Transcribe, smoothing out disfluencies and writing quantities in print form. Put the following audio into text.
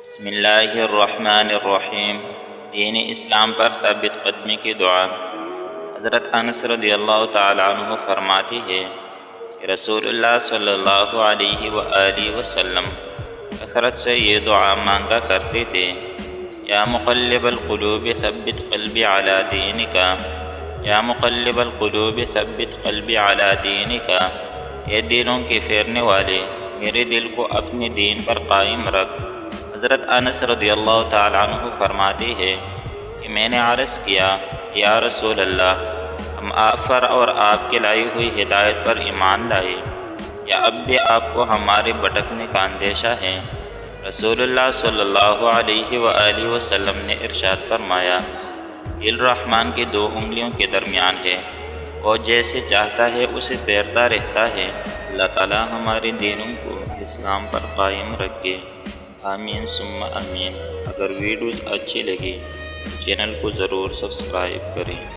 بسم اللہ الرحمن الرحیم۔ دین اسلام پر ثابت قدمی کی دعا۔ حضرت انس رضی اللہ تعالی عنہ فرماتے ہیں کہ رسول اللہ صلی اللہ علیہ وآلہ وسلم کثرت سے یہ دعا مانگا کرتے تھے، یا مقلب القلوب ثبت قلبی علی دینک، یا مقلب القلوب ثبت قلبی علی دینک، اے دلوں کے پھیرنے والے میرے دل کو اپنے دین پر قائم رکھ۔ حضرت انس رضی اللہ تعالیٰ عنہ فرماتے ہیں کہ میں نے عرض کیا، یا رسول اللہ، ہم آپ پر اور آپ کے لائی ہوئی ہدایت پر ایمان لائے، یا اب بھی آپ کو ہمارے بھٹکنے کا اندیشہ ہے؟ رسول اللہ صلی اللہ علیہ وآلہ وسلم نے ارشاد فرمایا، دل رحمان کی دو انگلیوں کے درمیان ہے، وہ جیسے چاہتا ہے اسے پھیرتا رہتا ہے۔ اللہ تعالیٰ ہمارے دینوں کو اسلام پر قائم رکھے، آمین ثم آمین۔ اگر ویڈیوز اچھی لگی چینل کو ضرور سبسکرائب کریں۔